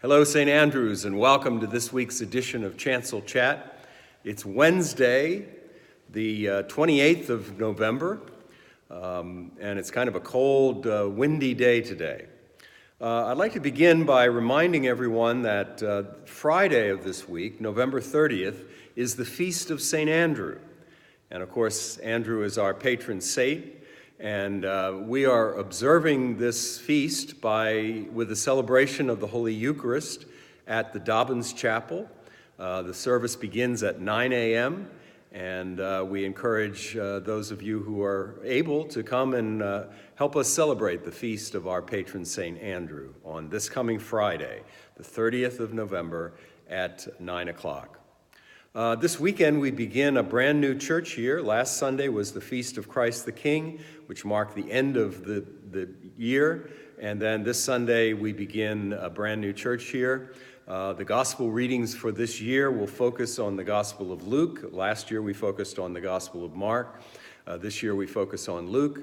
Hello, St. Andrews, and welcome to this week's edition of Chancel Chat. It's Wednesday, the 28th of November, and it's kind of a cold, windy day today. I'd like to begin by reminding everyone that Friday of this week, November 30th, is the Feast of St. Andrew. And of course, Andrew is our patron saint. And we are observing this feast with the celebration of the Holy Eucharist at the Dobbins Chapel. The service begins at 9 a.m., and we encourage those of you who are able to come and help us celebrate the feast of our patron St. Andrew on this coming Friday, the 30th of November at 9 o'clock. This weekend we begin a brand new church year. Last Sunday was the Feast of Christ the King, which marked the end of the year. And then this Sunday we begin a brand new church year. The gospel readings for this year will focus on the Gospel of Luke. Last year we focused on the Gospel of Mark. This year we focus on Luke.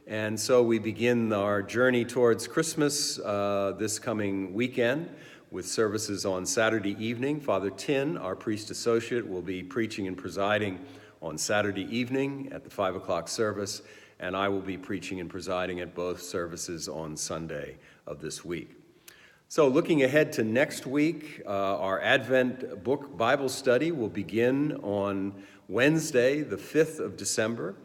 And so we begin our journey towards Christmas this coming weekend, with services on Saturday evening. Father Tin, our priest associate, will be preaching and presiding on Saturday evening at the 5 o'clock service, and I will be preaching and presiding at both services on Sunday of this week. So looking ahead to next week, our Advent book Bible study will begin on Wednesday, the 5th of December,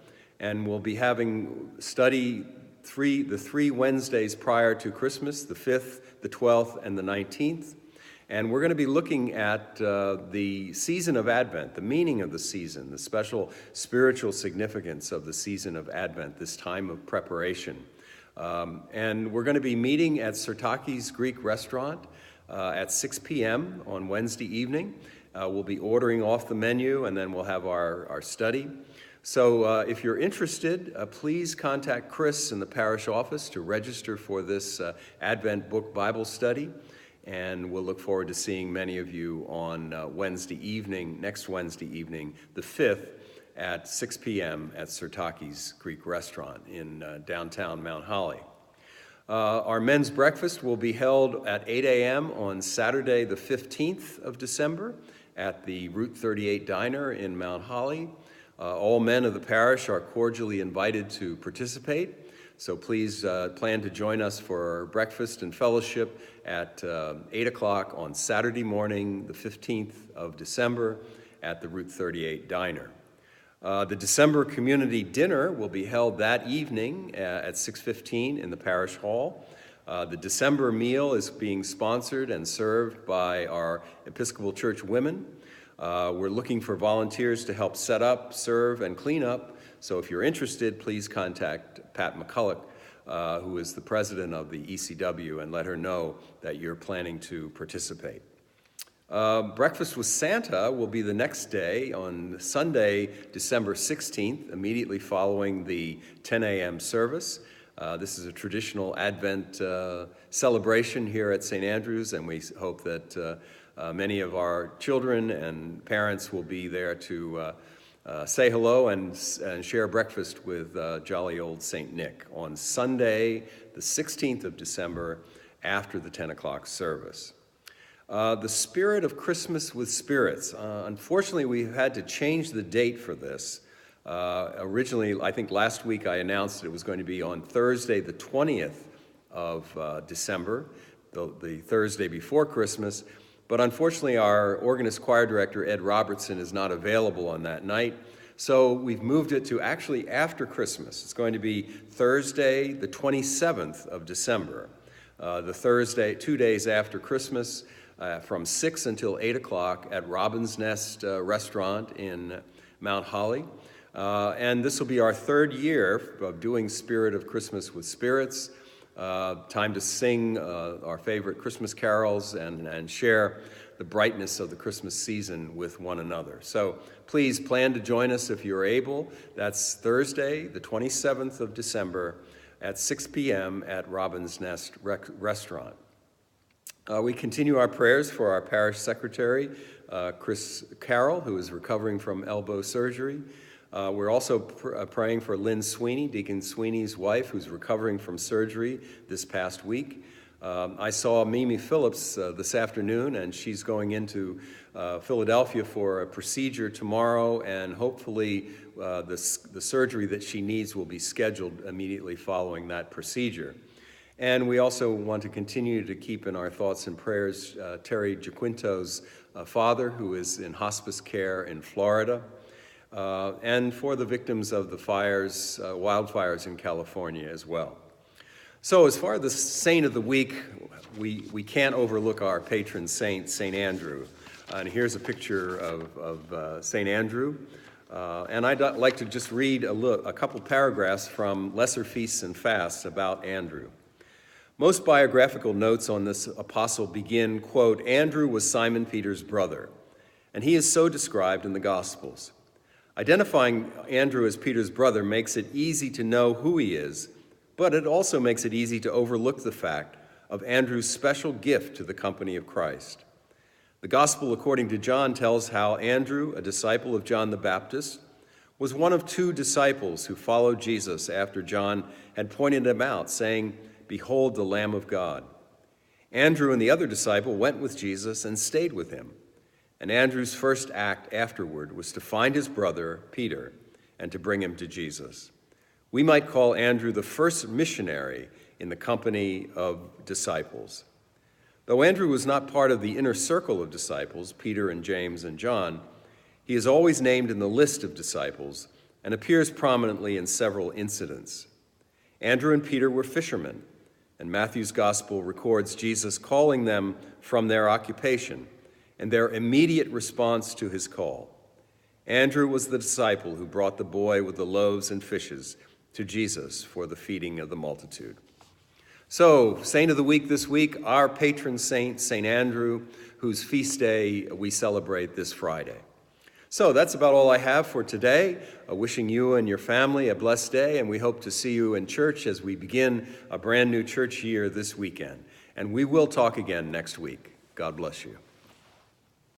and we'll be having study the three Wednesdays prior to Christmas, the 5th, the 12th, and the 19th. And we're going to be looking at the season of Advent, the meaning of the season, the special spiritual significance of the season of Advent, this time of preparation. And we're going to be meeting at Sirtaki's Greek restaurant at 6 p.m. on Wednesday evening. We'll be ordering off the menu, and then we'll have our study. So if you're interested, please contact Chris in the parish office to register for this Advent book Bible study. And we'll look forward to seeing many of you on next Wednesday evening, the 5th, at 6 p.m. at Sirtaki's Greek restaurant in downtown Mount Holly. Our men's breakfast will be held at 8 a.m. on Saturday, the 15th of December at the Route 38 Diner in Mount Holly. All men of the parish are cordially invited to participate, so please plan to join us for breakfast and fellowship at 8 o'clock on Saturday morning, the 15th of December, at the Route 38 Diner. The December community dinner will be held that evening at 6:15 in the parish hall. The December meal is being sponsored and served by our Episcopal Church women. We're looking for volunteers to help set up, serve, and clean up. So if you're interested, please contact Pat McCulloch, who is the president of the ECW, and let her know that you're planning to participate. Breakfast with Santa will be the next day on Sunday, December 16th, immediately following the 10 a.m. service. This is a traditional Advent celebration here at St. Andrews, and we hope that many of our children and parents will be there to say hello and share breakfast with jolly old St. Nick on Sunday, the 16th of December, after the 10 o'clock service. The Spirit of Christmas with Spirits. Unfortunately, we've had to change the date for this. Originally, I think last week I announced it was going to be on Thursday, the 20th of December, the Thursday before Christmas. But unfortunately, our organist choir director, Ed Robertson, is not available on that night. So we've moved it to actually after Christmas. It's going to be Thursday, the 27th of December, the Thursday, 2 days after Christmas, from 6 until 8 o'clock at Robin's Nest Restaurant in Mount Holly. And this will be our third year of doing Spirit of Christmas with Spirits. Time to sing our favorite Christmas carols and share the brightness of the Christmas season with one another. So please plan to join us if you're able. That's Thursday, the 27th of December at 6 p.m. at Robin's Nest Restaurant. We continue our prayers for our parish secretary, Chris Carroll, who is recovering from elbow surgery. We're also praying for Lynn Sweeney, Deacon Sweeney's wife, who's recovering from surgery this past week. I saw Mimi Phillips this afternoon, and she's going into Philadelphia for a procedure tomorrow, and hopefully the surgery that she needs will be scheduled immediately following that procedure. And we also want to continue to keep in our thoughts and prayers Terry Jaquinto's father, who is in hospice care in Florida, and for the victims of the wildfires in California as well. So as far as the saint of the week, we can't overlook our patron saint, St. Andrew. And here's a picture of St. Andrew. And I'd like to just read a couple paragraphs from Lesser Feasts and Fasts about Andrew. Most biographical notes on this apostle begin, quote, Andrew was Simon Peter's brother, and he is so described in the Gospels. Identifying Andrew as Peter's brother makes it easy to know who he is, but it also makes it easy to overlook the fact of Andrew's special gift to the company of Christ. The Gospel according to John tells how Andrew, a disciple of John the Baptist, was one of 2 disciples who followed Jesus after John had pointed him out, saying, Behold the Lamb of God. Andrew and the other disciple went with Jesus and stayed with him. And Andrew's first act afterward was to find his brother, Peter, and to bring him to Jesus. We might call Andrew the first missionary in the company of disciples. Though Andrew was not part of the inner circle of disciples, Peter and James and John, he is always named in the list of disciples and appears prominently in several incidents. Andrew and Peter were fishermen, and Matthew's gospel records Jesus calling them from their occupation and their immediate response to his call. Andrew was the disciple who brought the boy with the loaves and fishes to Jesus for the feeding of the multitude. So, Saint of the Week this week, our patron saint, St. Andrew, whose feast day we celebrate this Friday. So that's about all I have for today. Wishing you and your family a blessed day, and we hope to see you in church as we begin a brand new church year this weekend. And we will talk again next week. God bless you.